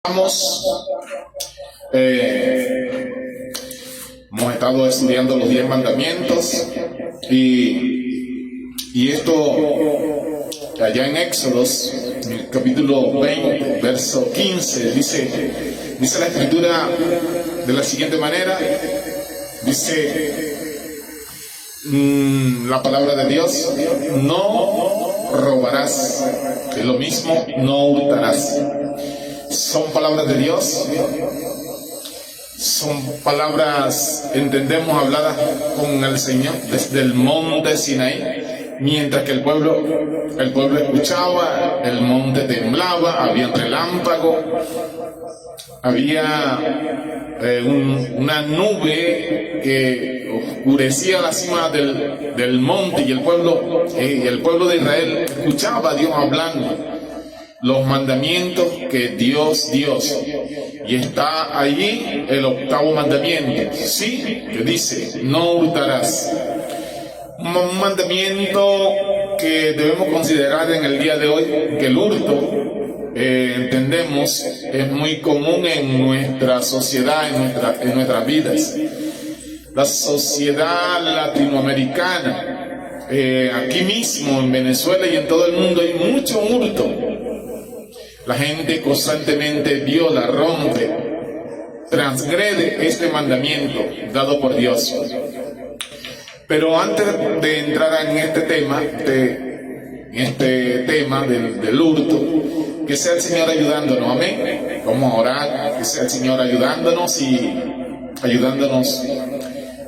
Hemos estado estudiando los 10 mandamientos y esto allá en Éxodos, en el capítulo 20, verso 15, dice la escritura de la siguiente manera, dice la palabra de Dios: no robarás, es lo mismo, no hurtarás. Son palabras de Dios, son palabras, entendemos, habladas con el Señor desde el monte Sinaí, mientras que el pueblo escuchaba, el monte temblaba, había un relámpago, había una nube que oscurecía la cima del monte, y el pueblo de Israel escuchaba a Dios hablando los mandamientos que Dios dio. Y está allí el 8º mandamiento, ¿sí? Que dice: no hurtarás. Un mandamiento que debemos considerar en el día de hoy, que el hurto, entendemos, es muy común en nuestra sociedad, en nuestras vidas. La sociedad latinoamericana, aquí mismo en Venezuela y en todo el mundo, hay mucho hurto. La gente constantemente viola, rompe, transgrede este mandamiento dado por Dios. Pero antes de entrar en este tema del hurto, que sea el Señor ayudándonos, amén. Vamos a orar, que sea el Señor ayudándonos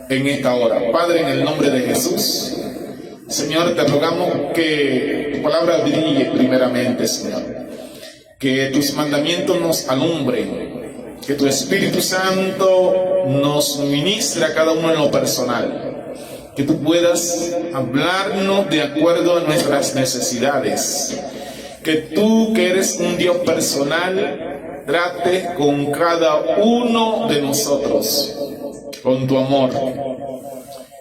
en esta hora. Padre, en el nombre de Jesús, Señor, te rogamos que tu palabra brille primeramente, Señor. Que tus mandamientos nos alumbren, que tu Espíritu Santo nos ministre a cada uno en lo personal, que tú puedas hablarnos de acuerdo a nuestras necesidades, que tú, que eres un Dios personal, trate con cada uno de nosotros con tu amor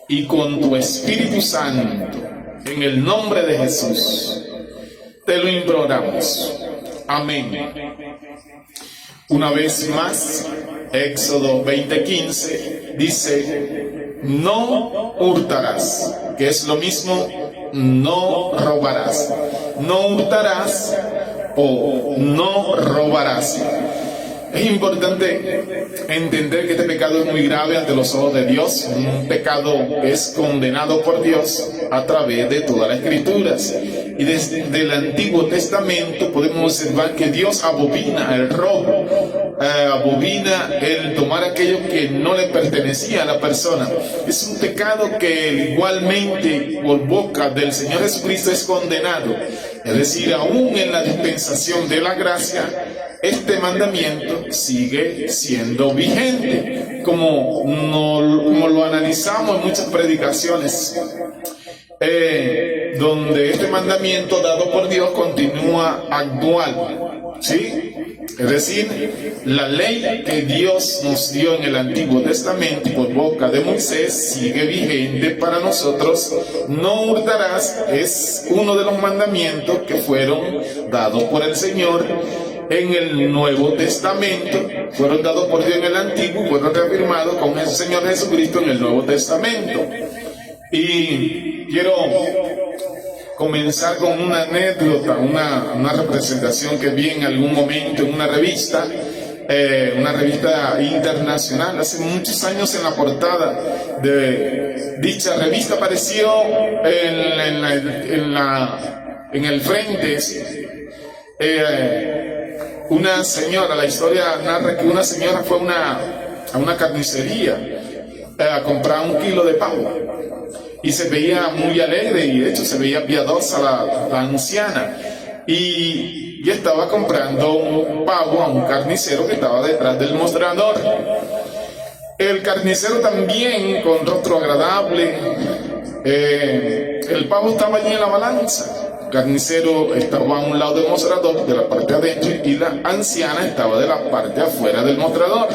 y con tu Espíritu Santo. En el nombre de Jesús te lo imploramos. Amén. Una vez más, Éxodo 20:15 dice: no hurtarás, que es lo mismo, no robarás. No hurtarás o no robarás. Es importante entender que este pecado es muy grave ante los ojos de Dios, un pecado que es condenado por Dios a través de todas las Escrituras. Y desde el Antiguo Testamento podemos observar que Dios abomina el robo, abomina el tomar aquello que no le pertenecía a la persona. Es un pecado que igualmente por boca del Señor Jesucristo es condenado. Es decir, aún en la dispensación de la gracia, este mandamiento sigue siendo vigente, como lo analizamos en muchas predicaciones, donde este mandamiento dado por Dios continúa actual, ¿sí? Es decir, la ley que Dios nos dio en el Antiguo Testamento por boca de Moisés sigue vigente para nosotros. No hurtarás es uno de los mandamientos que fueron dados por el Señor en el Nuevo Testamento, fueron dados por Dios en el Antiguo, fueron reafirmados con el Señor Jesucristo en el Nuevo Testamento. Y quiero comenzar con una anécdota, una representación que vi en algún momento en una revista internacional. Hace muchos años, en la portada de dicha revista apareció en el frente una señora. La historia narra que una señora fue a una carnicería a comprar 1 kilo de pavo, y se veía muy alegre, y de hecho se veía piadosa la anciana, y estaba comprando un pavo a un carnicero que estaba detrás del mostrador. El carnicero también, con rostro agradable, el pavo estaba allí en la balanza. El carnicero estaba a un lado del mostrador, de la parte adentro, y la anciana estaba de la parte afuera del mostrador.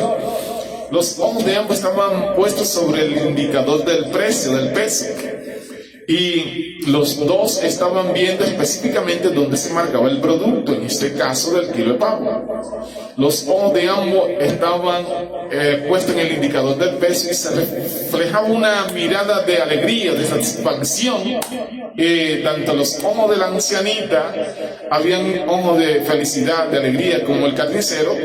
Los ojos de ambos estaban puestos sobre el indicador del precio, del peso. y los dos estaban viendo específicamente dónde se marcaba el producto, en este caso del kilo de pavo. Los ojos de ambos estaban puestos en el indicador del peso y se reflejaba una mirada de alegría, de satisfacción. Tanto los ojos de la ancianita, habían ojos de felicidad, de alegría, como el carnicero.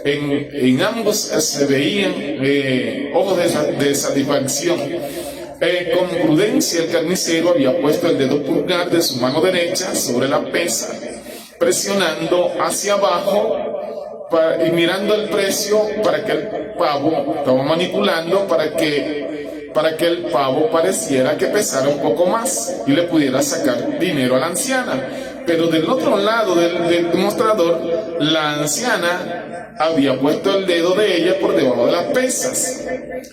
En ambos se veían ojos de satisfacción. Con prudencia el carnicero había puesto el dedo pulgar de su mano derecha sobre la pesa, presionando hacia abajo y mirando el precio para que el pavo, estaba manipulando para que el pavo pareciera que pesara un poco más y le pudiera sacar dinero a la anciana. Pero del otro lado del mostrador, la anciana había puesto el dedo de ella por debajo de las pesas.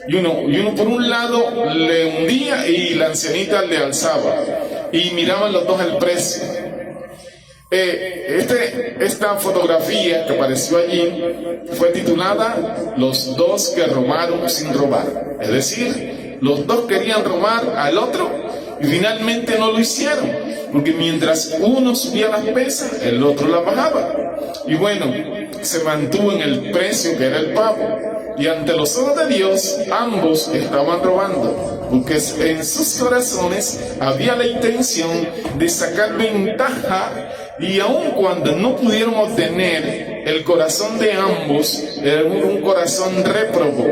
Y uno por un lado le hundía y la ancianita le alzaba. Y miraban los dos el precio. Esta fotografía que apareció allí fue titulada "Los dos que robaron sin robar". Es decir, los dos querían robar al otro y finalmente no lo hicieron, porque mientras uno subía las pesas, el otro las bajaba. Y bueno, se mantuvo en el precio que era el pavo. Y ante los ojos de Dios, ambos estaban robando, porque en sus corazones había la intención de sacar ventaja. Y aun cuando no pudieron obtener, el corazón de ambos era un corazón réprobo,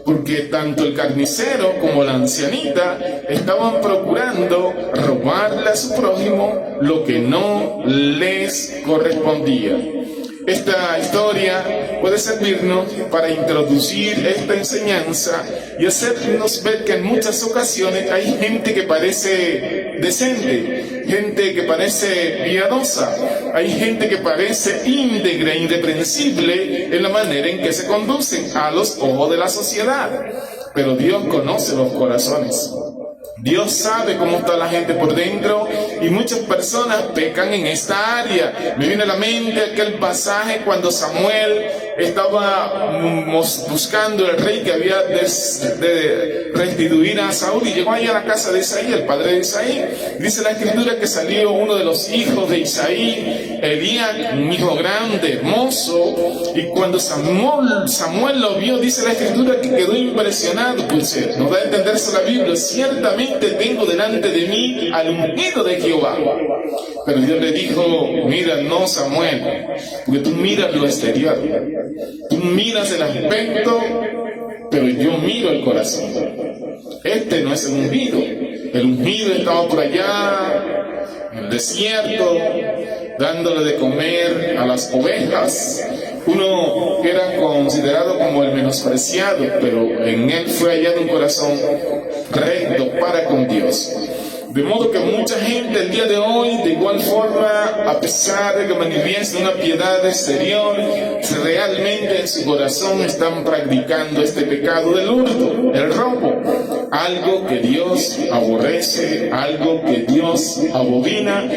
porque tanto el carnicero como la ancianita estaban procurando robarle a su prójimo lo que no les correspondía. Esta historia puede servirnos para introducir esta enseñanza y hacernos ver que en muchas ocasiones hay gente que parece decente, gente que parece piadosa, hay gente que parece íntegra, irreprensible en la manera en que se conducen a los ojos de la sociedad. Pero Dios conoce los corazones. Dios sabe cómo está la gente por dentro y muchas personas pecan en esta área. Me viene a la mente aquel pasaje cuando Samuel estaba buscando el rey que había de restituir a Saúl y llegó ahí a la casa de Isaí, el padre de Isaí. Dice la escritura que salió uno de los hijos de Isaí, Elías, un hijo grande, hermoso, y cuando Samuel lo vio, dice la escritura que quedó impresionado. Pues nos da a entenderse la Biblia: ciertamente tengo delante de mí al ungido de Jehová. Pero Dios le dijo: mira, no, Samuel, porque tú miras lo exterior, tú miras el aspecto, pero yo miro el corazón. Este no es el ungido. El ungido estaba por allá en el desierto, dándole de comer a las ovejas. Uno era considerado como el menospreciado, pero en él fue hallado un corazón recto para con Dios. De modo que mucha gente el día de hoy, de igual forma, a pesar de que manifiestan una piedad exterior, realmente en su corazón están practicando este pecado del hurto, el robo, algo que Dios aborrece, algo que Dios abomina.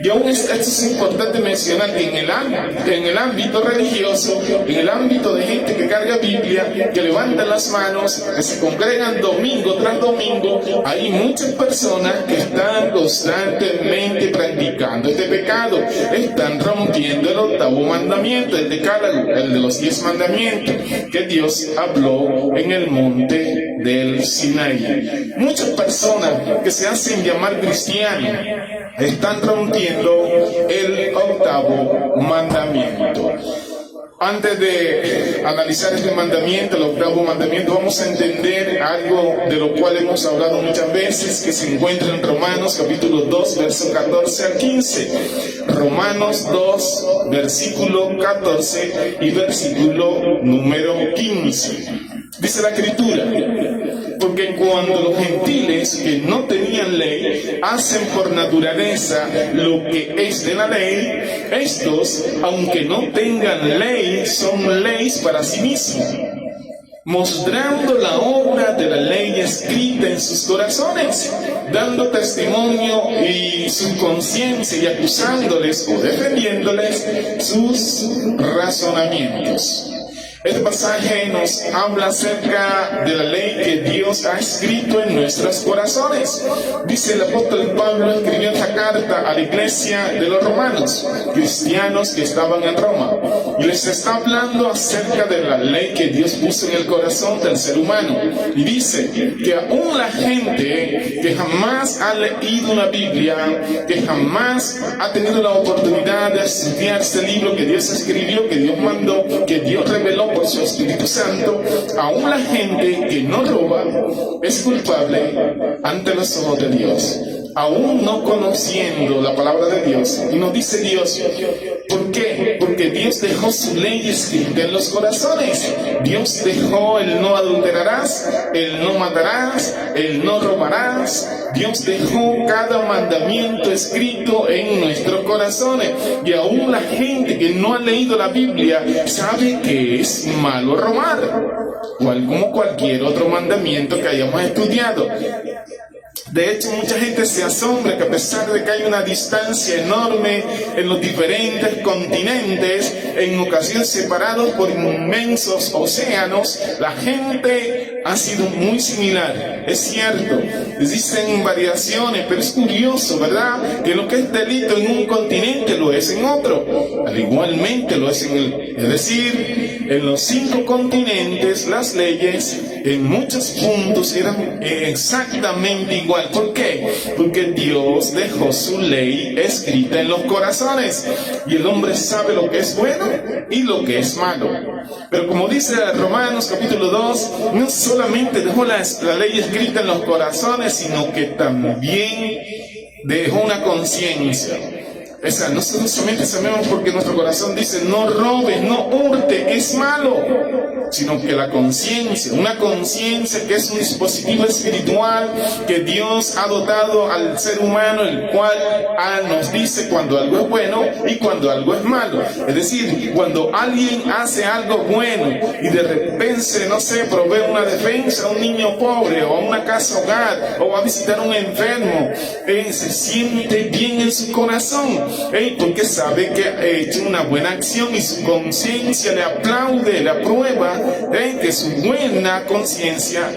Y aún esto es importante mencionar que en el ámbito religioso, en el ámbito de gente que carga Biblia, que levantan las manos, que se congregan domingo tras domingo, hay muchas personas que están constantemente practicando este pecado, están rompiendo el octavo mandamiento, el decálogo, el de los 10 mandamientos que Dios habló en el monte del Sinaí. Muchas personas que se hacen llamar cristianos están rompiendo el octavo mandamiento. Antes de analizar este mandamiento, el octavo mandamiento, vamos a entender algo de lo cual hemos hablado muchas veces, que se encuentra en Romanos capítulo 2, verso 14 al 15. Romanos 2, versículo 14 y versículo número 15. Dice la escritura: porque cuando los gentiles que no tenían ley hacen por naturaleza lo que es de la ley, estos, aunque no tengan ley, son leyes para sí mismos, mostrando la obra de la ley escrita en sus corazones, dando testimonio y su conciencia y acusándoles o defendiéndoles sus razonamientos. Este pasaje nos habla acerca de la ley que Dios ha escrito en nuestros corazones. Dice el apóstol Pablo, escribió esta carta a la iglesia de los romanos, cristianos que estaban en Roma, y les está hablando acerca de la ley que Dios puso en el corazón del ser humano. Y dice que aún la gente que jamás ha leído una Biblia, que jamás ha tenido la oportunidad de estudiar este libro que Dios escribió, que Dios mandó, que Dios reveló por su Espíritu Santo, aún la gente que no roba es culpable ante los ojos de Dios, aún no conociendo la palabra de Dios. Y nos dice Dios, ¿por qué? Porque Dios dejó su ley escrita en los corazones. Dios dejó el no adulterarás, el no matarás, el no robarás. Dios dejó cada mandamiento escrito en nuestros corazones. Y aún la gente que no ha leído la Biblia sabe que es malo robar, como cualquier otro mandamiento que hayamos estudiado. De hecho, mucha gente se asombra que a pesar de que hay una distancia enorme en los diferentes continentes, en ocasiones separados por inmensos océanos, la gente ha sido muy similar. Es cierto, existen variaciones, pero es curioso, ¿verdad? Que lo que es delito en un continente lo es en otro. Igualmente lo es es decir, en los 5 continentes las leyes en muchos puntos eran exactamente igual. ¿Por qué? Porque Dios dejó su ley escrita en los corazones y el hombre sabe lo que es bueno y lo que es malo. Pero como dice Romanos capítulo 2, no solamente dejó la ley escrita en los corazones, sino que también dejó una conciencia. O sea, nosotros solamente sabemos porque nuestro corazón dice no robes, no hurte, es malo, sino que la conciencia, una conciencia que es un dispositivo espiritual que Dios ha dotado al ser humano, el cual nos dice cuando algo es bueno y cuando algo es malo. Es decir, cuando alguien hace algo bueno y de repente, no sé, provee una defensa a un niño pobre o a una casa hogar o va a visitar a un enfermo, se siente bien en su corazón. Porque sabe que ha hecho una buena acción y su conciencia le aplaude, le aprueba, que su buena conciencia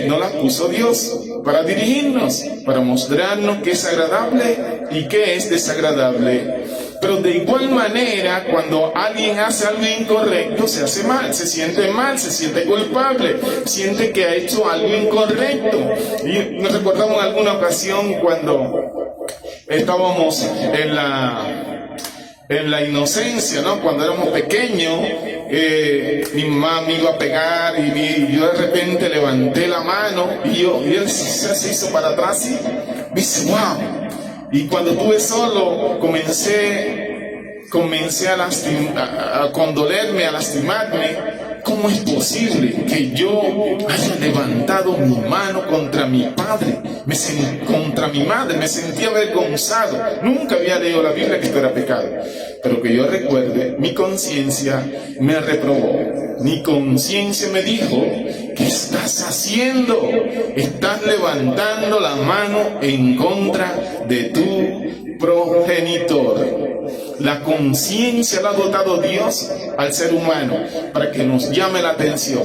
no la puso Dios para dirigirnos, para mostrarnos qué es agradable y qué es desagradable. Pero de igual manera, cuando alguien hace algo incorrecto, se hace mal, se siente culpable, siente que ha hecho algo incorrecto. Y nos recordamos en alguna ocasión cuando estábamos en la inocencia, ¿no? Cuando éramos pequeños, mi mamá me iba a pegar y yo de repente levanté la mano y él se hizo para atrás y dice, wow. Y cuando estuve solo, comencé a condolerme, a lastimarme. ¿Cómo es posible que yo haya levantado mi mano contra mi padre, contra mi madre? Me sentía avergonzado. Nunca había leído la Biblia que esto era pecado. Pero que yo recuerde, mi conciencia me reprobó. Mi conciencia me dijo, ¿qué estás haciendo? Estás levantando la mano en contra de tu progenitor. La conciencia la ha dotado Dios al ser humano para que nos llame la atención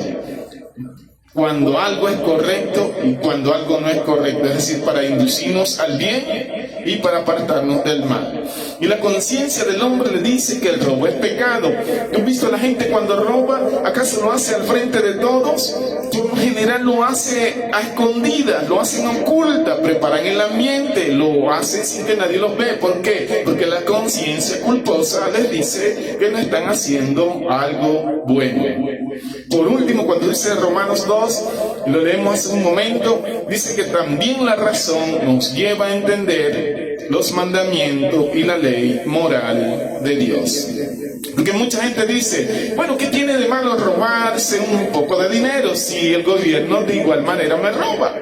cuando algo es correcto y cuando algo no es correcto, es decir, para inducirnos al bien y para apartarnos del mal. Y la conciencia del hombre le dice que el robo es pecado. ¿Han visto a la gente cuando roba? ¿Acaso lo hace al frente de todos? Por lo general lo hace a escondidas, lo hacen oculta, preparan el ambiente, lo hacen sin que nadie los ve. ¿Por qué? Porque la conciencia culposa les dice que no están haciendo algo bueno. Por último, cuando dice Romanos 2, lo leemos hace un momento, dice que también la razón nos lleva a entender los mandamientos y la ley moral de Dios. Porque mucha gente dice, bueno, ¿qué tiene de malo robarse un poco de dinero si el gobierno de igual manera me roba?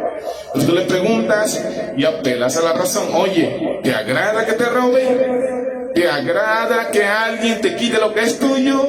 Entonces tú le preguntas y apelas a la razón. Oye, ¿te agrada que te roben? ¿Te agrada que alguien te quite lo que es tuyo?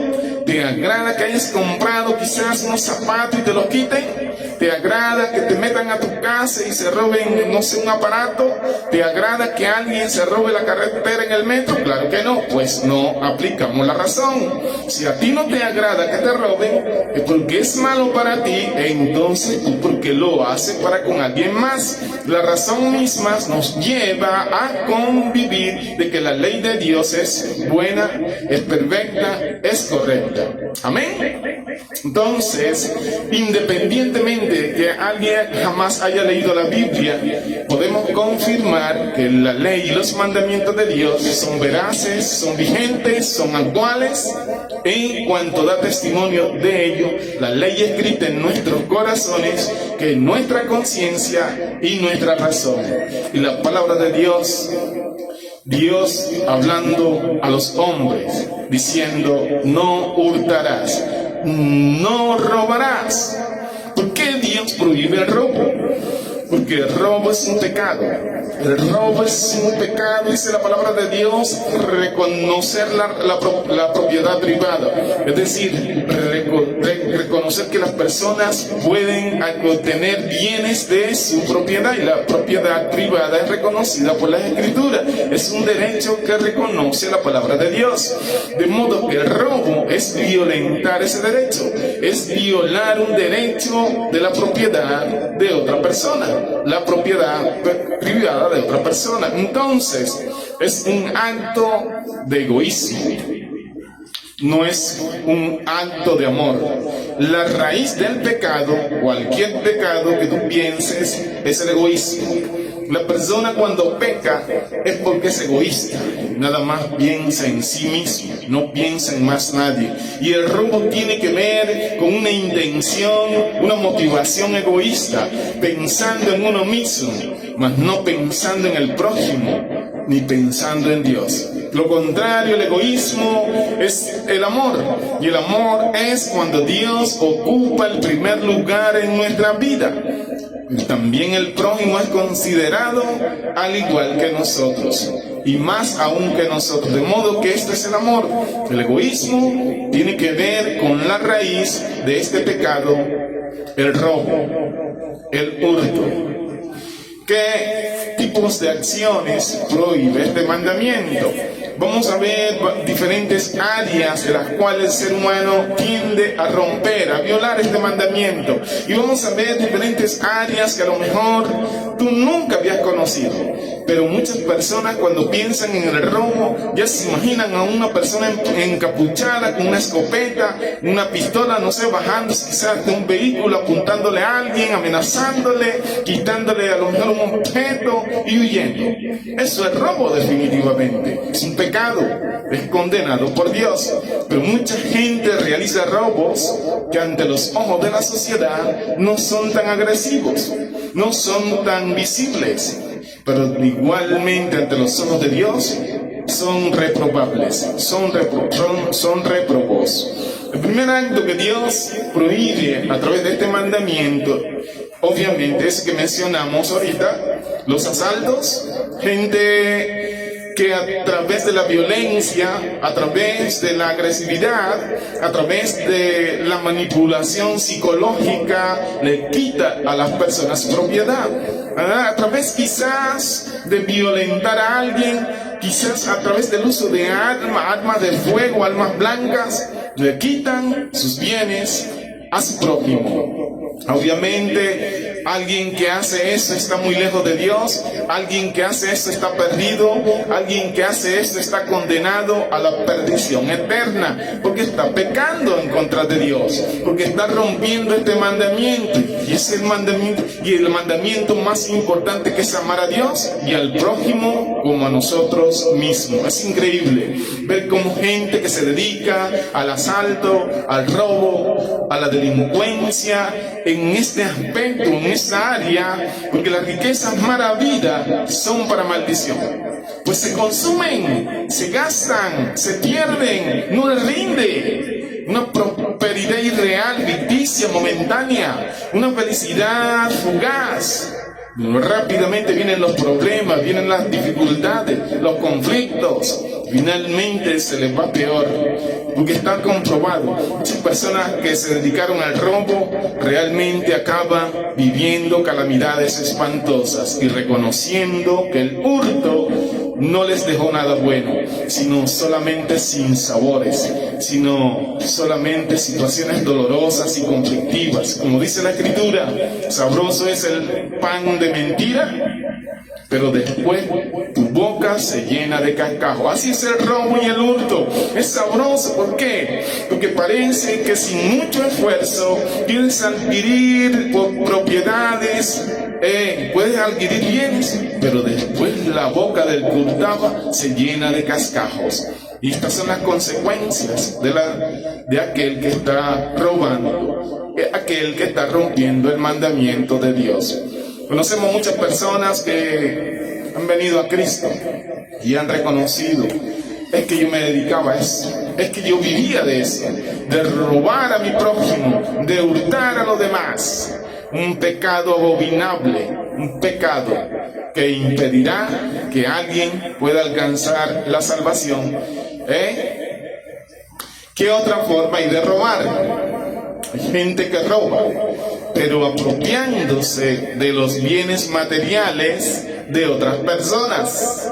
¿Te agrada que hayas comprado quizás unos zapatos y te los quiten? ¿Te agrada que te metan a tu casa y se roben, no sé, un aparato? ¿Te agrada que alguien se robe la carretera en el metro? Claro que no, pues no aplicamos la razón. Si a ti no te agrada que te roben, es porque es malo para ti, entonces tú porque lo haces para con alguien más. La razón misma nos lleva a convivir de que la ley de Dios es buena, es perfecta, es correcta. Amén. Entonces, independientemente de que alguien jamás haya leído la Biblia, podemos confirmar que la ley y los mandamientos de Dios son veraces, son vigentes, son actuales. En cuanto da testimonio de ello, la ley escrita en nuestros corazones, que es nuestra conciencia y nuestra razón. Y la palabra de Dios, Dios hablando a los hombres, diciendo: no hurtarás, no robarás. ¿Por qué Dios prohíbe el robo? Porque el robo es un pecado. El robo es un pecado, dice la palabra de Dios, reconocer la propiedad privada. Es decir, reconocer que las personas pueden obtener bienes de su propiedad, y la propiedad privada es reconocida por las Escrituras. Es un derecho que reconoce la palabra de Dios. De modo que el robo es violentar ese derecho, es violar un derecho de la propiedad de otra persona, la propiedad privada de otra persona. Entonces, es un acto de egoísmo, no es un acto de amor. La raíz del pecado, cualquier pecado que tú pienses, es el egoísmo. La persona cuando peca es porque es egoísta, nada más piensa en sí mismo, no piensa en más nadie. Y el robo tiene que ver con una intención, una motivación egoísta, pensando en uno mismo, mas no pensando en el prójimo, ni pensando en Dios. Lo contrario, el egoísmo es el amor, y el amor es cuando Dios ocupa el primer lugar en nuestra vida. También el prójimo es considerado al igual que nosotros, y más aún que nosotros. De modo que este es el amor. El egoísmo tiene que ver con la raíz de este pecado, el robo, el hurto. ¿Qué tipos de acciones prohíbe este mandamiento? Vamos a ver diferentes áreas de las cuales el ser humano tiende a romper, a violar este mandamiento. Y vamos a ver diferentes áreas que a lo mejor tú nunca habías conocido. Pero muchas personas cuando piensan en el robo, ya se imaginan a una persona encapuchada con una escopeta, una pistola, no sé, bajándose quizás de un vehículo, apuntándole a alguien, amenazándole, quitándole a lo mejor un objeto y huyendo. Eso es robo definitivamente. Es un pecado, es condenado por Dios. Pero mucha gente realiza robos que ante los ojos de la sociedad no son tan agresivos, no son tan visibles, pero igualmente ante los ojos de Dios son reprobables, son réprobos. El primer acto que Dios prohíbe a través de este mandamiento, obviamente, es que mencionamos ahorita: los asaltos. Gente que a través de la violencia, a través de la agresividad, a través de la manipulación psicológica, le quita a las personas su propiedad. A través quizás de violentar a alguien, quizás a través del uso de armas de fuego, armas blancas, le quitan sus bienes a su prójimo. Obviamente, alguien que hace eso está muy lejos de Dios, alguien que hace eso está perdido, alguien que hace eso está condenado a la perdición eterna, porque está pecando en contra de Dios, porque está rompiendo este mandamiento, y es el mandamiento más importante, que es amar a Dios y al prójimo como a nosotros mismos. Es increíble ver cómo gente que se dedica al asalto, al robo, a la delincuencia, en este aspecto, en esta área, porque las riquezas maravillas son para maldición, pues se consumen, se gastan, se pierden, no les rinde. Una prosperidad irreal, ficticia, momentánea, una felicidad fugaz. Rápidamente vienen los problemas, vienen las dificultades, los conflictos, finalmente se les va peor, porque está comprobado. Muchas personas que se dedicaron al robo realmente acaban viviendo calamidades espantosas y reconociendo que el hurto no les dejó nada bueno, sino solamente sinsabores, sino solamente situaciones dolorosas y conflictivas. Como dice la Escritura, sabroso es el pan de mentira, pero después tu boca se llena de cascajo. Así es el robo y el hurto. Es sabroso, ¿por qué? Porque parece que sin mucho esfuerzo puedes adquirir propiedades, puedes adquirir bienes, pero después la boca del que hurtaba se llena de cascajos. Y estas son las consecuencias de aquel que está robando, aquel que está rompiendo el mandamiento de Dios. Conocemos muchas personas que han venido a Cristo y han reconocido: es que yo me dedicaba a eso, es que yo vivía de eso, de robar a mi prójimo, de hurtar a los demás. Un pecado abominable, un pecado que impedirá que alguien pueda alcanzar la salvación. ¿Qué otra forma hay de robar? Hay gente que roba, pero apropiándose de los bienes materiales de otras personas,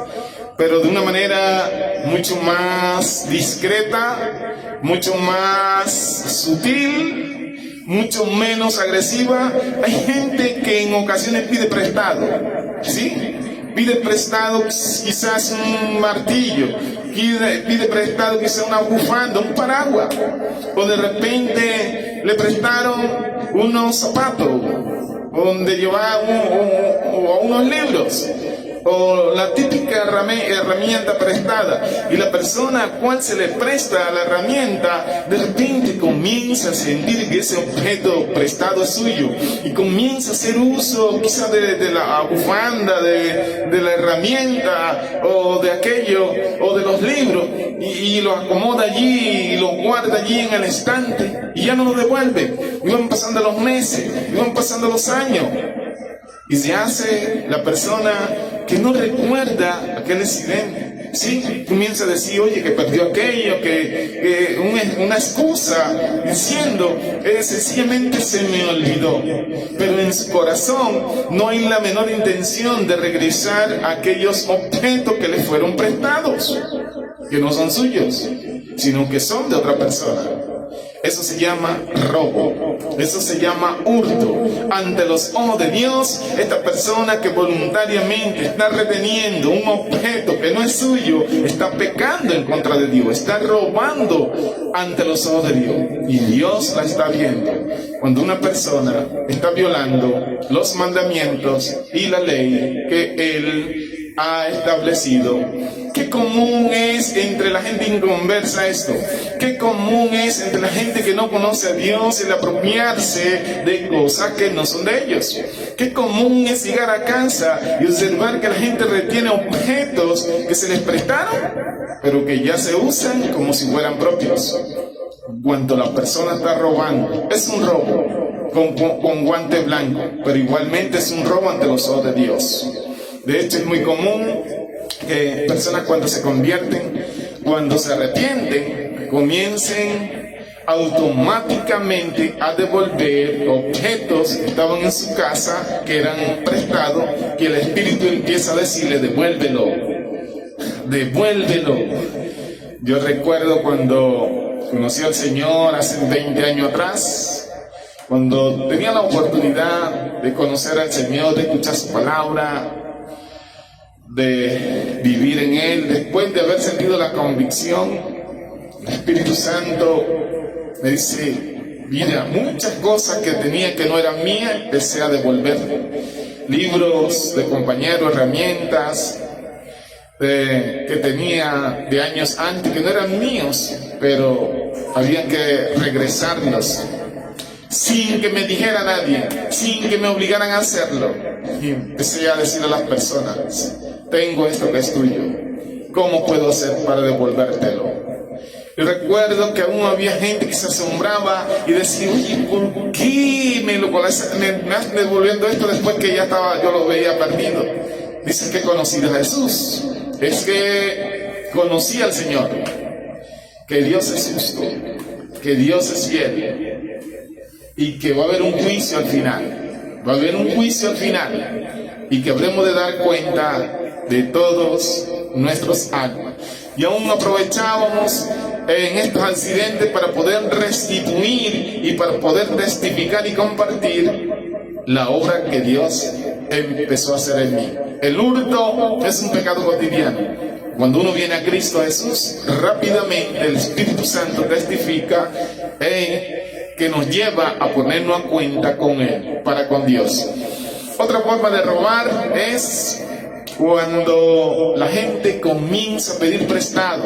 pero de una manera mucho más discreta, mucho más sutil, mucho menos agresiva. Hay gente que en ocasiones pide prestado, ¿sí? Pide prestado quizás un martillo, pide prestado quizás una bufanda, un paraguas, o de repente le prestaron unos zapatos donde llevaba o unos libros, o la típica herramienta prestada, y la persona a cual se le presta la herramienta de repente comienza a sentir que ese objeto prestado es suyo y comienza a hacer uso quizás de la bufanda, de la herramienta o de aquello o de los libros, y lo acomoda allí y lo guarda allí en el estante y ya no lo devuelve. Y van pasando los meses, y van pasando los años, y se hace la persona que no recuerda aquel incidente, ¿sí? Comienza a decir: oye, que perdió aquello, que una excusa, diciendo, sencillamente se me olvidó. Pero en su corazón no hay la menor intención de regresar a aquellos objetos que le fueron prestados, que no son suyos, sino que son de otra persona. Eso se llama robo, eso se llama hurto. Ante los ojos de Dios, esta persona que voluntariamente está reteniendo un objeto que no es suyo, está pecando en contra de Dios, está robando ante los ojos de Dios. Y Dios la está viendo. Cuando una persona está violando los mandamientos y la ley que Él ha establecido. Qué común es entre la gente inconversa esto. Qué común es entre la gente que no conoce a Dios el apropiarse de cosas que no son de ellos. Qué común es llegar a casa y observar que la gente retiene objetos que se les prestaron, pero que ya se usan como si fueran propios. Cuando la persona está robando, es un robo con guante blanco, pero igualmente es un robo ante los ojos de Dios. De hecho, es muy común que personas cuando se convierten, cuando se arrepienten, comiencen automáticamente a devolver objetos que estaban en su casa, que eran prestados, que el Espíritu empieza a decirle: devuélvelo, devuélvelo. Yo recuerdo cuando conocí al Señor hace 20 años atrás, cuando tenía la oportunidad de conocer al Señor, de escuchar su palabra, de vivir en Él, después de haber sentido la convicción, el Espíritu Santo me dice: mira, muchas cosas que tenía que no eran mías, empecé a devolver. Libros de compañeros, herramientas que tenía de años antes, que no eran míos, pero había que regresarlos, sin que me dijera nadie, sin que me obligaran a hacerlo. Y empecé a decirle a las personas: tengo esto que es tuyo, ¿cómo puedo hacer para devolvértelo? Y recuerdo que aún había gente que se asombraba y decía: oye, ¿por qué me estás devolviendo esto después que yo lo veía perdido? Dicen que he conocido a Jesús. Es que conocí al Señor, que Dios es justo, que Dios es fiel y que va a haber un juicio al final. Va a haber un juicio al final y que habremos de dar cuenta de todos nuestros actos. Y aún aprovechábamos en estos accidentes para poder restituir y para poder testificar y compartir la obra que Dios empezó a hacer en mí. El hurto es un pecado cotidiano. Cuando uno viene a Cristo Jesús, rápidamente el Espíritu Santo testifica que nos lleva a ponernos a cuenta con Él, para con Dios. Otra forma de robar es cuando la gente comienza a pedir prestado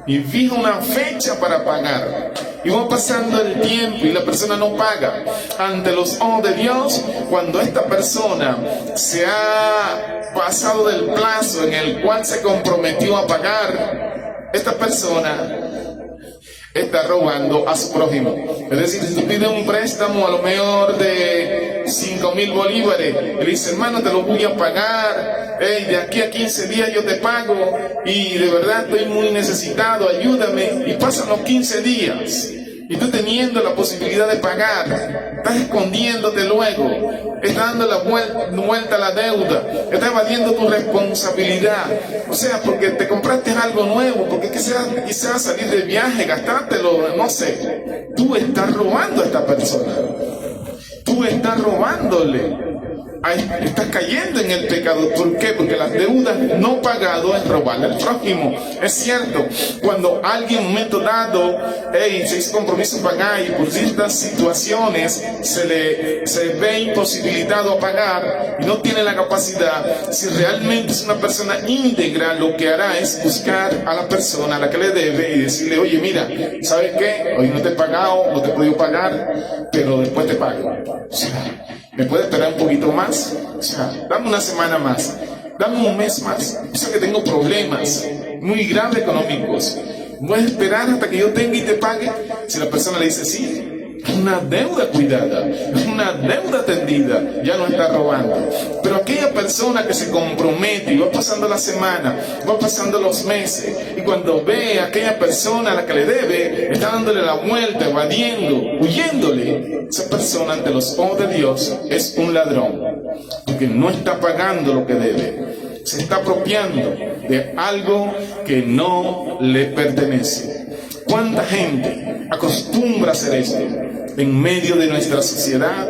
y fija una fecha para pagar, y va pasando el tiempo y la persona no paga. Ante los ojos de Dios, cuando esta persona se ha pasado del plazo en el cual se comprometió a pagar, esta persona está robando a su prójimo. Es decir, si tú pides un préstamo a lo mejor de 5,000 bolívares, y le dice, hermano, te lo voy a pagar, de aquí a 15 días yo te pago, y de verdad estoy muy necesitado, ayúdame, y pasan los 15 días, y tú teniendo la posibilidad de pagar, estás escondiéndote luego, estás dando la vuelta a la deuda, estás evadiendo tu responsabilidad. O sea, porque te compraste algo nuevo, porque quizás salir de viaje, gastártelo, no sé. Tú estás robando a esta persona. Tú estás robándole. Estás cayendo en el pecado. ¿Por qué? Porque las deudas no pagadas es robarle al prójimo. Es cierto, cuando alguien en un momento dado se hizo compromiso a pagar y por ciertas situaciones se ve imposibilitado a pagar y no tiene la capacidad, si realmente es una persona íntegra, lo que hará es buscar a la persona a la que le debe y decirle, oye, mira, ¿sabes qué? Hoy no te he pagado, no te he podido pagar, pero después te pago. O sea, ¿me puedes esperar un poquito más? O sea, dame una semana más, dame un mes más. O sea que tengo problemas muy graves económicos. ¿Voy a esperar hasta que yo tenga y te pague? Si la persona le dice sí, es una deuda cuidada, es una deuda atendida, ya no está robando. Pero aquella persona que se compromete y va pasando la semana, va pasando los meses, y cuando ve a aquella persona a la que le debe, está dándole la vuelta, evadiendo, huyéndole, esa persona ante los ojos de Dios es un ladrón, porque no está pagando lo que debe. Se está apropiando de algo que no le pertenece. ¿Cuánta gente acostumbra a hacer esto en medio de nuestra sociedad?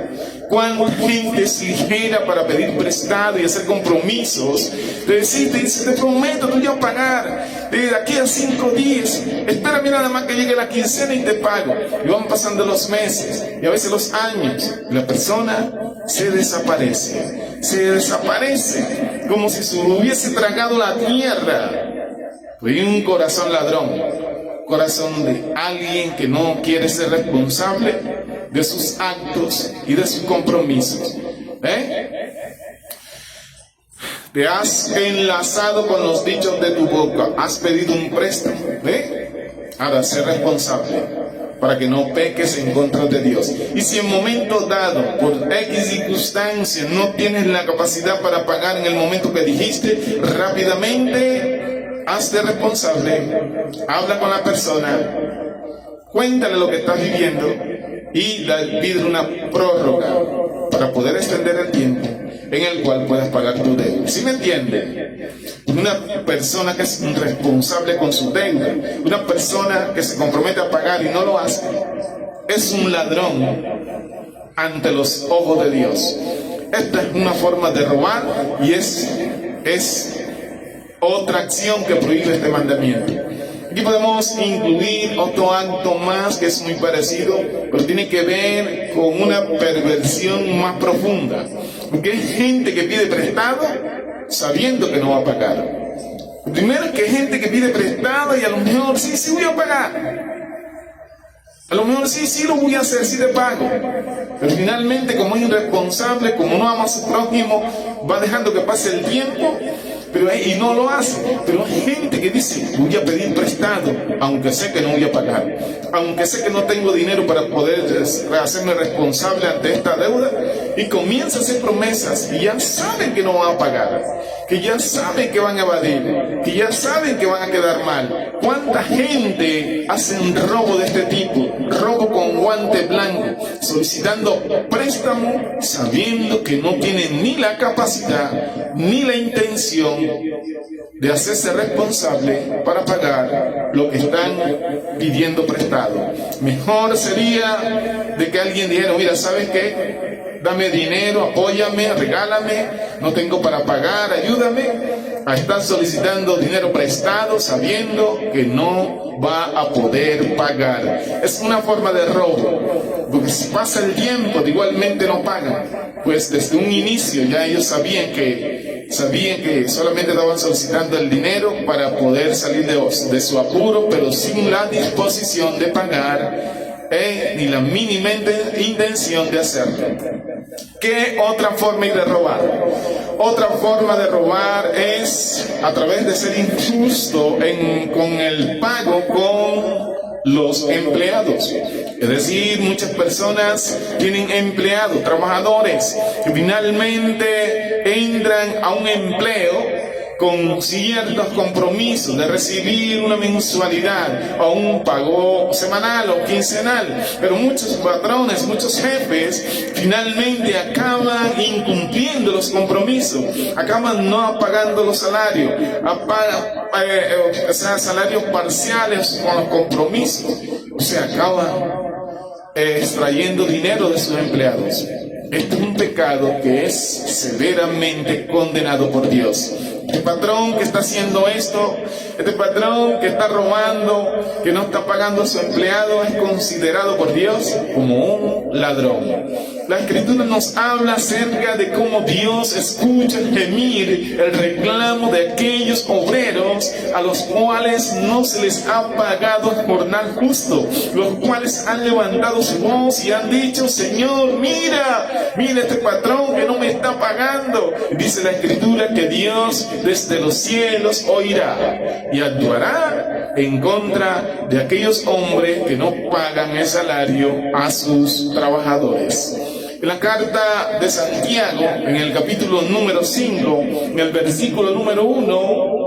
¿Cuánta gente es ligera para pedir prestado y hacer compromisos? Te dice, te prometo, te voy a pagar de aquí a 5 días. Espérame nada más que llegue la quincena y te pago. Y van pasando los meses y a veces los años. Y la persona se desaparece. Se desaparece como si se hubiese tragado la tierra. Hay un corazón ladrón. Corazón de alguien que no quiere ser responsable de sus actos y de sus compromisos. Te has enlazado con los dichos de tu boca, has pedido un préstamo. Ahora, ser responsable para que no peques en contra de Dios. Y si en momento dado, por X circunstancia, no tienes la capacidad para pagar en el momento que dijiste, rápidamente hazte responsable, habla con la persona, cuéntale lo que estás viviendo y pide una prórroga para poder extender el tiempo en el cual puedas pagar tu deuda. ¿Sí me entiende? Una persona que es irresponsable con su deuda, una persona que se compromete a pagar y no lo hace, es un ladrón ante los ojos de Dios. Esta es una forma de robar y es otra acción que prohíbe este mandamiento. Aquí podemos incluir otro acto más que es muy parecido, pero tiene que ver con una perversión más profunda. Porque hay gente que pide prestado sabiendo que no va a pagar. Primero que hay gente que pide prestado y a lo mejor sí voy a pagar. A lo mejor sí lo voy a hacer, sí te pago. Pero finalmente, como es irresponsable, como no ama a su prójimo, va dejando que pase el tiempo y no lo hace. Pero hay gente que dice, voy a pedir prestado, aunque sé que no voy a pagar. Aunque sé que no tengo dinero para poder hacerme responsable ante esta deuda. Y comienza a hacer promesas y ya saben que no va a pagar. que ya saben que van a evadir, que ya saben que van a quedar mal. ¿Cuánta gente hace un robo de este tipo? Robo con guante blanco, solicitando préstamo, sabiendo que no tienen ni la capacidad ni la intención de hacerse responsable para pagar lo que están pidiendo prestado. Mejor sería de que alguien dijera, mira, ¿sabes qué? Dame dinero, apóyame, regálame, no tengo para pagar, ayúdame. A estar solicitando dinero prestado sabiendo que no va a poder pagar. Es una forma de robo, porque si pasa el tiempo, igualmente no pagan. Pues desde un inicio ya ellos sabían que solamente estaban solicitando el dinero para poder salir de su apuro, pero sin la disposición de pagar. Ni la mínima intención de hacerlo. ¿Qué otra forma hay de robar? Otra forma de robar es a través de ser injusto con el pago con los empleados. Es decir, muchas personas tienen empleados, trabajadores, que finalmente entran a un empleo con ciertos compromisos de recibir una mensualidad o un pago semanal o quincenal, pero muchos patrones, muchos jefes finalmente acaban incumpliendo los compromisos, acaban no pagando los salarios, salarios parciales con los compromisos, o sea, acaban extrayendo dinero de sus empleados. Este es un pecado que es severamente condenado por Dios. Este patrón que está haciendo esto, este patrón que está robando, que no está pagando a su empleado, es considerado por Dios como un ladrón. La Escritura nos habla acerca de cómo Dios escucha el gemir, el reclamo de aquellos obreros a los cuales no se les ha pagado el jornal justo, los cuales han levantado su voz y han dicho, Señor, mira este patrón que no me está pagando. Dice la Escritura que Dios desde los cielos oirá y actuará en contra de aquellos hombres que no pagan el salario a sus trabajadores. En la carta de Santiago, en el capítulo número 5, en el versículo número 1,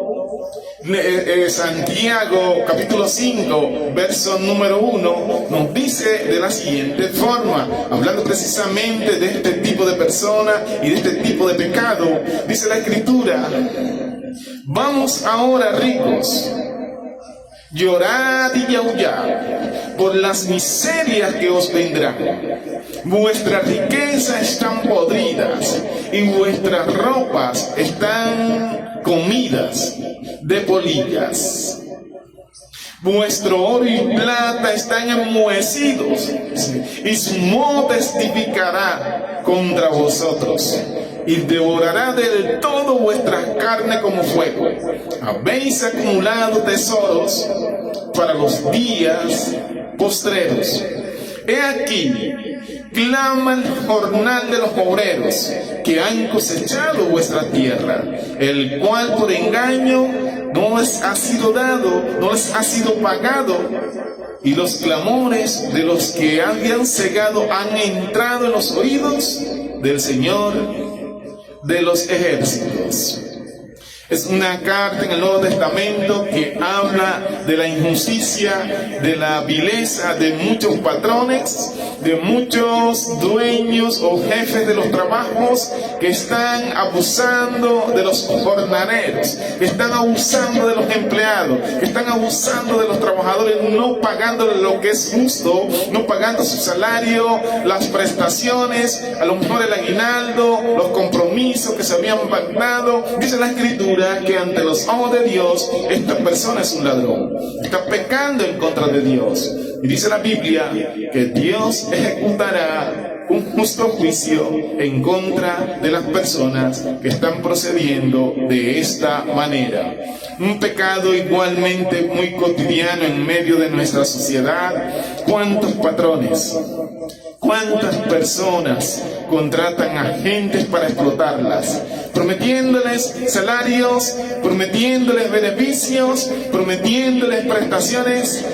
Santiago capítulo 5 verso número 1 nos dice de la siguiente forma, hablando precisamente de este tipo de persona y de este tipo de pecado. Dice la Escritura, vamos ahora ricos, llorad y aullad por las miserias que os vendrán. Vuestras riquezas están podridas y vuestras ropas están comidas de polillas. Vuestro oro y plata están enmohecidos, y su moho testificará contra vosotros, y devorará del todo vuestra carne como fuego. Habéis acumulado tesoros para los días postreros. He aquí, clama el jornal de los obreros que han cosechado vuestra tierra, el cual por engaño no les ha sido dado, no les ha sido pagado, y los clamores de los que habían cegado han entrado en los oídos del Señor de los ejércitos. Es una carta en el Nuevo Testamento que habla de la injusticia, de la vileza de muchos patrones, de muchos dueños o jefes de los trabajos que están abusando de los jornaleros, que están abusando de los empleados, que están abusando de los trabajadores, no pagándoles lo que es justo, no pagando su salario, las prestaciones, a lo mejor el aguinaldo, los compromisos que se habían pactado. Dice la Escritura que ante los ojos de Dios esta persona es un ladrón, está pecando en contra de Dios. Y dice la Biblia que Dios ejecutará un justo juicio en contra de las personas que están procediendo de esta manera. Un pecado igualmente muy cotidiano en medio de nuestra sociedad. ¿Cuántos patrones, cuántas personas contratan agentes para explotarlas, prometiéndoles salarios, prometiéndoles beneficios, prometiéndoles prestaciones,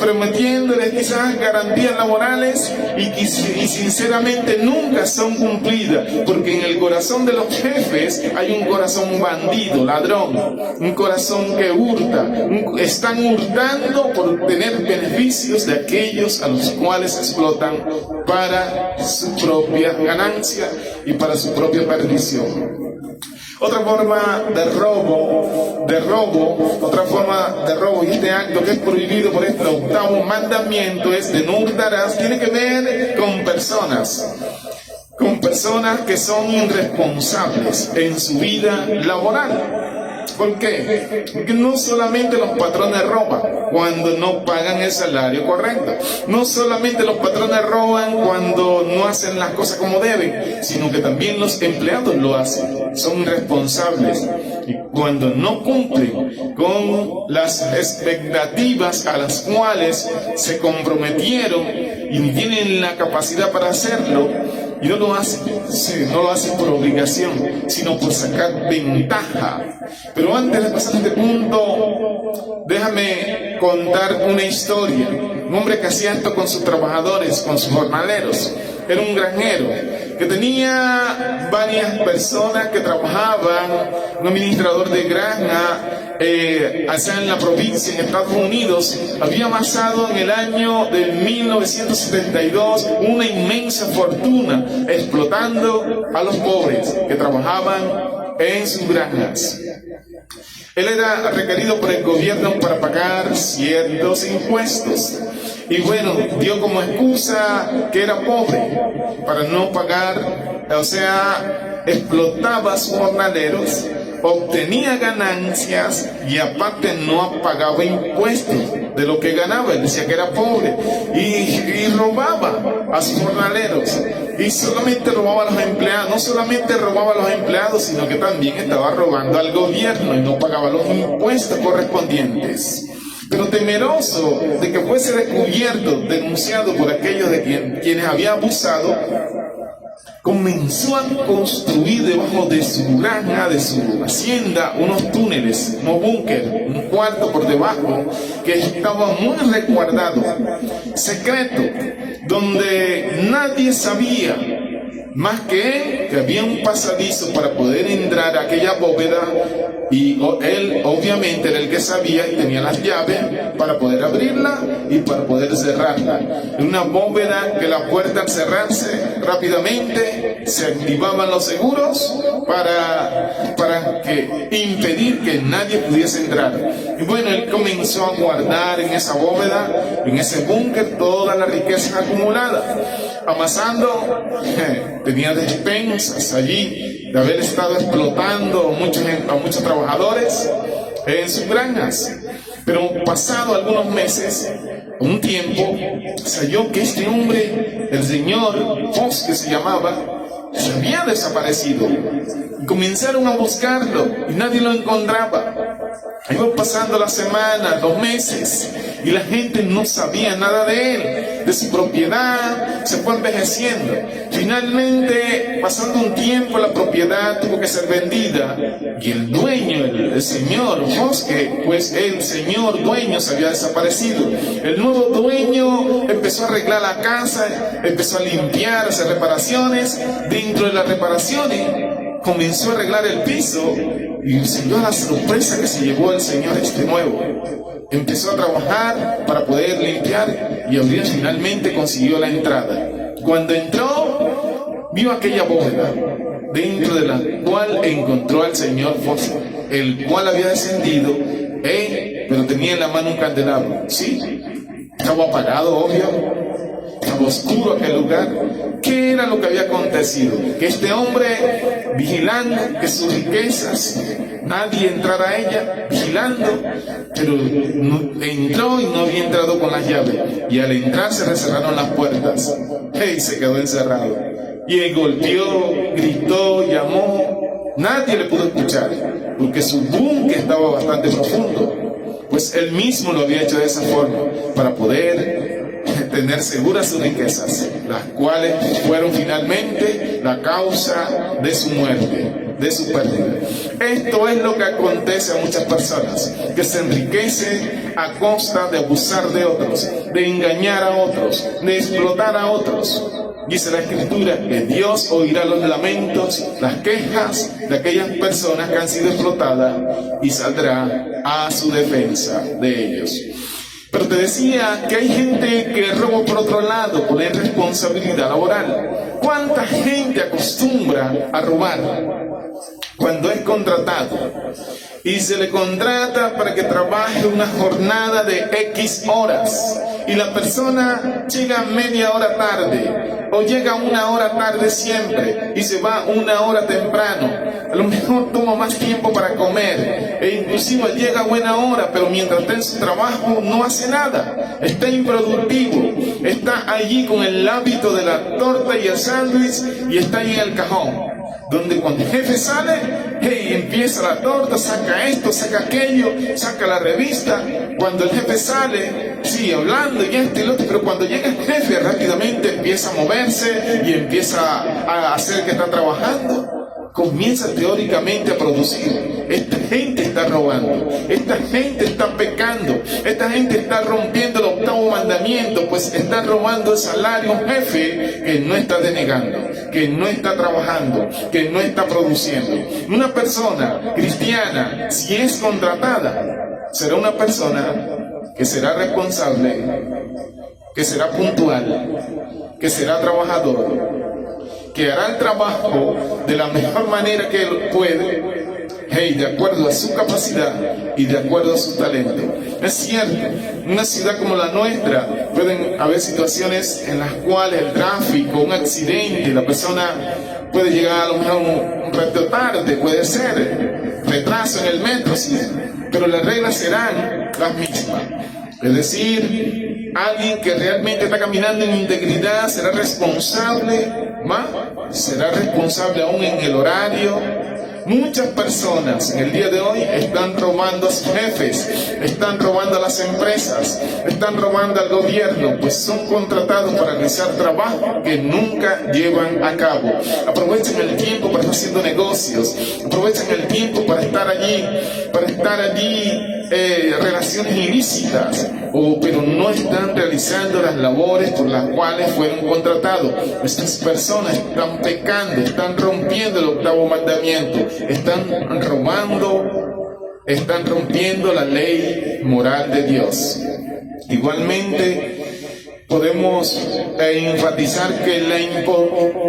prometiéndoles quizás garantías laborales y sinceramente nunca son cumplidas, porque en el corazón de los jefes hay un corazón bandido, ladrón, un corazón que hurta, están hurtando por tener beneficios de aquellos a los cuales explotan para su propia ganancia y para su propia perdición. Otra forma de robo, otra forma de robo, y este acto que es prohibido por este 8º mandamiento es de no hurtarás, tiene que ver con personas que son irresponsables en su vida laboral. ¿Por qué? Porque no solamente los patrones roban cuando no pagan el salario correcto, no solamente los patrones roban cuando no hacen las cosas como deben, sino que también los empleados lo hacen, son irresponsables y cuando no cumplen con las expectativas a las cuales se comprometieron y tienen la capacidad para hacerlo, y no lo hacen por obligación, sino por sacar ventaja. Pero antes de pasar a este punto, déjame contar una historia. Un hombre que hacía esto con sus trabajadores, con sus jornaleros. Era un granjero que tenía varias personas que trabajaban, un administrador de granja, allá en la provincia, en Estados Unidos. Había amasado en el año de 1972 una inmensa fortuna explotando a los pobres que trabajaban en sus granjas. Él era requerido por el gobierno para pagar ciertos impuestos. Y bueno, dio como excusa que era pobre para no pagar, o sea, explotaba a sus jornaleros, obtenía ganancias y aparte no pagaba impuestos de lo que ganaba. Él decía que era pobre y robaba a sus jornaleros y solamente robaba a los empleados. No solamente robaba a los empleados, sino que también estaba robando al gobierno y no pagaba los impuestos correspondientes. Pero temeroso de que fuese descubierto, denunciado por aquellos de quienes había abusado, comenzó a construir debajo de su granja, de su hacienda, unos túneles, unos búnker, un cuarto por debajo que estaba muy resguardado, secreto, donde nadie sabía más que él que había un pasadizo para poder entrar a aquella bóveda, y él obviamente era el que sabía y tenía las llaves para poder abrirla y para poder cerrarla. Una bóveda que la puerta al cerrarse rápidamente se activaban los seguros para impedir que nadie pudiese entrar. Y bueno, él comenzó a guardar en esa bóveda, en ese búnker, todas las riquezas acumuladas, amasando. Tenía despensas allí de haber estado explotando a muchos trabajadores en sus granjas. Pero pasado algunos meses, un tiempo, se halló que este hombre, el señor Fox, que se llamaba, se había desaparecido. Y comenzaron a buscarlo y nadie lo encontraba. Iban pasando las semanas, 2 meses, y la gente no sabía nada de él, de su propiedad, se fue envejeciendo. Finalmente, pasando un tiempo, la propiedad tuvo que ser vendida, y el dueño, el señor Bosque, pues el señor dueño se había desaparecido. El nuevo dueño empezó a arreglar la casa, empezó a limpiar, a hacer reparaciones. Dentro de las reparaciones, comenzó a arreglar el piso, y se dio la sorpresa que se llevó el señor nuevo. Empezó a trabajar para poder limpiar y abrir. Finalmente consiguió la entrada. Cuando entró, vio aquella bóveda, dentro de la cual encontró al señor Fox, el cual había descendido, pero tenía en la mano un candelabro. Sí, estaba apagado, obvio. Estaba oscuro aquel lugar. ¿Qué era lo que había acontecido? Que este hombre, vigilando que sus riquezas, nadie entrara a ella, vigilando, pero entró y no había entrado con las llaves. Y al entrar se recerraron las puertas. Y se quedó encerrado. Y él golpeó, gritó, llamó. Nadie le pudo escuchar, porque su búnker estaba bastante profundo. Pues él mismo lo había hecho de esa forma, para poder tener seguras sus riquezas, las cuales fueron finalmente la causa de su muerte, de su pérdida. Esto es lo que acontece a muchas personas, que se enriquecen a costa de abusar de otros, de engañar a otros, de explotar a otros. Dice la Escritura que Dios oirá los lamentos, las quejas de aquellas personas que han sido explotadas y saldrá a su defensa de ellos. Pero te decía que hay gente que roba por otro lado, por irresponsabilidad laboral. ¿Cuánta gente acostumbra a robar cuando es contratado? Y se le contrata para que trabaje una jornada de X horas. Y la persona llega media hora tarde, o llega una hora tarde siempre, y se va una hora temprano. A lo mejor toma más tiempo para comer, e inclusive llega a buena hora, pero mientras está en su trabajo no hace nada. Está improductivo, está allí con el hábito de la torta y el sándwich, y está ahí en el cajón. Donde cuando el jefe sale, empieza la torta, saca esto, saca aquello, saca la revista. Cuando el jefe sale, sigue hablando y esto y lo otro, pero cuando llega el jefe rápidamente empieza a moverse y empieza a hacer que está trabajando. Comienza teóricamente a producir. Esta gente está robando, esta gente está pecando, esta gente está rompiendo el octavo mandamiento, pues está robando el salario a un jefe que no está denegando, que no está trabajando, que no está produciendo. Una persona cristiana, si es contratada, será una persona que será responsable, que será puntual, que será trabajador, que hará el trabajo de la mejor manera que él puede, de acuerdo a su capacidad y de acuerdo a su talento. Es cierto, en una ciudad como la nuestra pueden haber situaciones en las cuales el tráfico, un accidente, la persona puede llegar a lo mejor un rato tarde, puede ser retraso en el metro, sí, pero las reglas serán las mismas. Es decir, alguien que realmente está caminando en integridad será responsable, será responsable aún en el horario. Muchas personas en el día de hoy están robando a sus jefes, están robando a las empresas, están robando al gobierno, pues son contratados para realizar trabajo que nunca llevan a cabo. Aprovechan el tiempo para estar haciendo negocios, aprovechan el tiempo para estar allí, relaciones ilícitas, pero no están realizando las labores por las cuales fueron contratados. Estas personas están pecando, están rompiendo el octavo mandamiento, están robando, están rompiendo la ley moral de Dios. Igualmente podemos enfatizar que la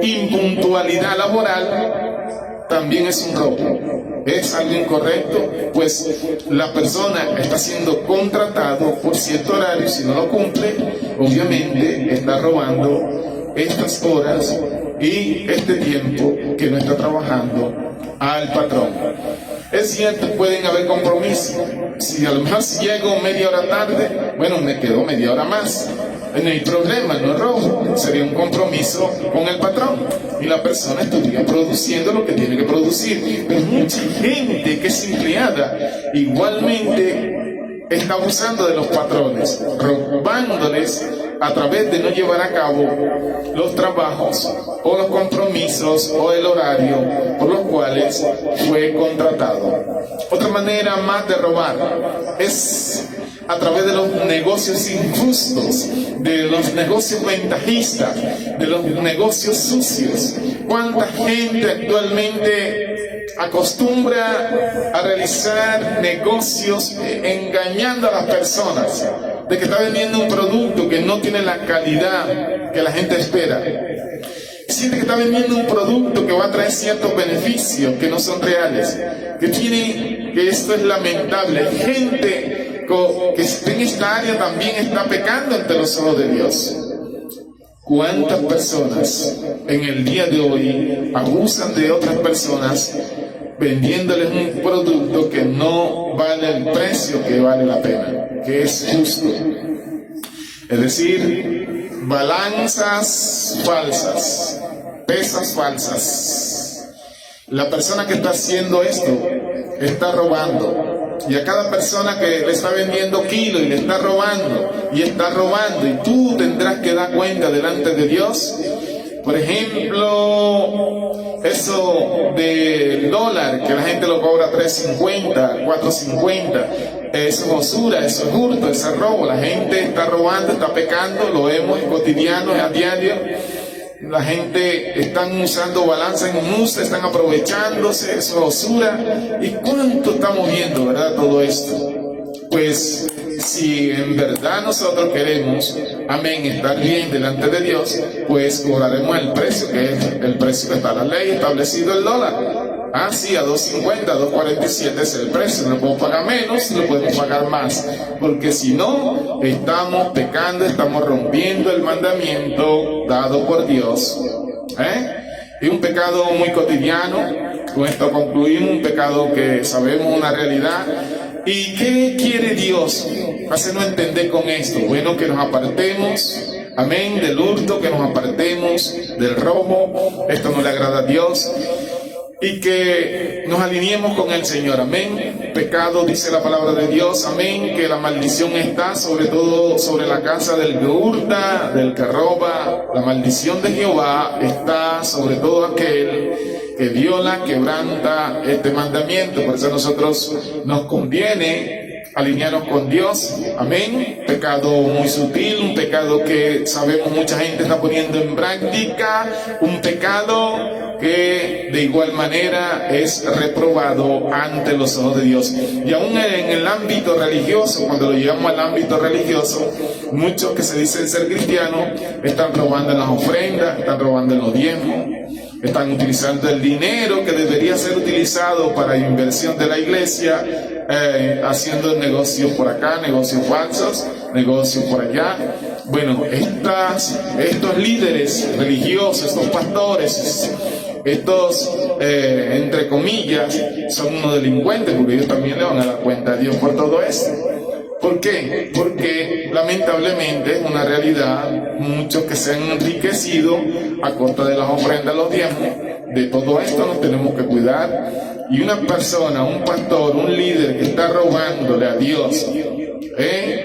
impuntualidad laboral también es un robo. Es algo incorrecto, pues la persona está siendo contratado por cierto horario. Si no lo cumple, obviamente está robando estas horas y este tiempo que no está trabajando al patrón. Es cierto, pueden haber compromisos. Si a lo mejor llego media hora tarde, bueno, me quedo media hora más. No hay problema, no es robo, sería un compromiso con el patrón y la persona estaría produciendo lo que tiene que producir. Pero mucha gente que es empleada igualmente está abusando de los patrones, robándoles a través de no llevar a cabo los trabajos o los compromisos o el horario por los cuales fue contratado. Otra manera más de robar es a través de los negocios injustos, de los negocios ventajistas, de los negocios sucios. ¿Cuánta gente actualmente acostumbra a realizar negocios engañando a las personas, de que está vendiendo un producto que no tiene la calidad que la gente espera? Siente que está vendiendo un producto que va a traer ciertos beneficios que no son reales, que esto es lamentable. Gente que en esta área también está pecando ante los ojos de Dios. ¿Cuántas personas en el día de hoy abusan de otras personas vendiéndoles un producto que no vale el precio que vale la pena, que es justo? Es decir, balanzas falsas, pesas falsas. La persona que está haciendo esto está robando. Y a cada persona que le está vendiendo kilos y le está robando, y tú tendrás que dar cuenta delante de Dios. Por ejemplo, eso del dólar, que la gente lo cobra 3.50, 4.50, eso es usura, eso es hurto, eso es robo. La gente está robando, está pecando, lo vemos en cotidiano, a diario. La gente están usando balanza en un uso, están aprovechándose, eso es usura. ¿Y cuánto estamos viendo, verdad, todo esto? Pues si en verdad nosotros queremos, amén, estar bien delante de Dios, pues cobraremos el precio, que es el precio que está en la ley, establecido el dólar. Ah, sí, a 2.50, a 2.47 es el precio, no podemos pagar menos, no podemos pagar más, porque si no, estamos pecando, estamos rompiendo el mandamiento dado por Dios. Es un pecado muy cotidiano. Con esto concluimos, un pecado que sabemos una realidad. ¿Y qué quiere Dios hacernos entender con esto? Bueno, que nos apartemos, amén, del hurto, que nos apartemos del robo. Esto no le agrada a Dios. Y que nos alineemos con el Señor, amén. Pecado, dice la palabra de Dios, amén, que la maldición está sobre todo sobre la casa del que hurta, del que roba. La maldición de Jehová está sobre todo aquel que viola, quebranta este mandamiento. Por eso a nosotros nos conviene alinearnos con Dios, amén. Pecado muy sutil, un pecado que sabemos mucha gente está poniendo en práctica, un pecado que de igual manera es reprobado ante los ojos de Dios. Y aún en el ámbito religioso, cuando lo llevamos al ámbito religioso, muchos que se dicen ser cristianos están robando en las ofrendas, están robando en los diezmos, están utilizando el dinero que debería ser utilizado para inversión de la iglesia, haciendo negocios por acá, negocios falsos, negocios por allá. Bueno, estos líderes religiosos, estos pastores, estos, entre comillas, son unos delincuentes, porque ellos también le van a dar cuenta a Dios por todo esto. ¿Por qué? Porque lamentablemente es una realidad, muchos que se han enriquecido a costa de las ofrendas, los diezmos. De todo esto nos tenemos que cuidar. Y una persona, un pastor, un líder que está robándole a Dios,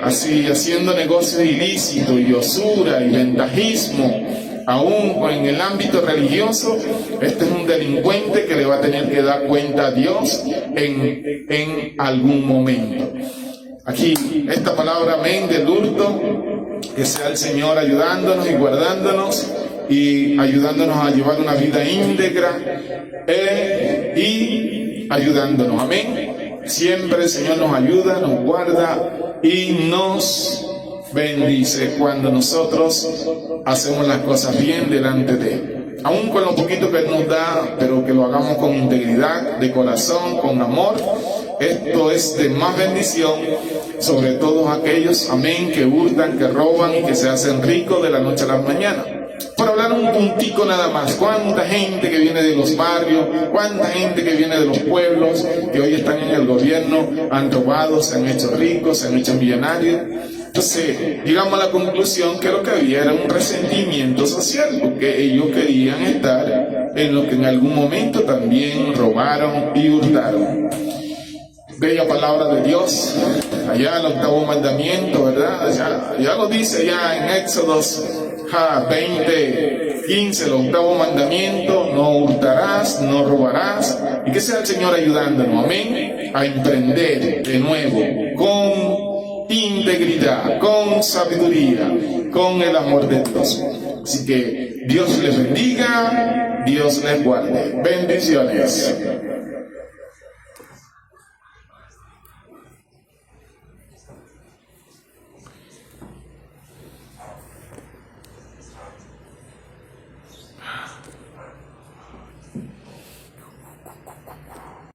así haciendo negocios ilícitos y usura y ventajismo, aún en el ámbito religioso, este es un delincuente que le va a tener que dar cuenta a Dios en algún momento. Aquí, esta palabra, amén, del hurto, que sea el Señor ayudándonos y guardándonos y ayudándonos a llevar una vida íntegra y ayudándonos, amén. Siempre el Señor nos ayuda, nos guarda y nos bendice cuando nosotros hacemos las cosas bien delante de Él. Aún con lo poquito que Él nos da, pero que lo hagamos con integridad, de corazón, con amor. Esto es de más bendición sobre todos aquellos, amén, que hurtan, que roban y que se hacen ricos de la noche a la mañana. Por hablar un puntico nada más, cuánta gente que viene de los barrios, cuánta gente que viene de los pueblos, que hoy están en el gobierno, han robado, se han hecho ricos, se han hecho millonarios. Entonces, llegamos a la conclusión que lo que había era un resentimiento social, porque ellos querían estar en lo que en algún momento también robaron y hurtaron. Bella palabra de Dios, allá el octavo mandamiento, ¿verdad? Ya lo dice ya en Éxodos 20:15, el octavo mandamiento: no hurtarás, no robarás. Y que sea el Señor ayudándonos, amén, a emprender de nuevo con integridad, con sabiduría, con el amor de Dios. Así que Dios les bendiga, Dios les guarde. Bendiciones.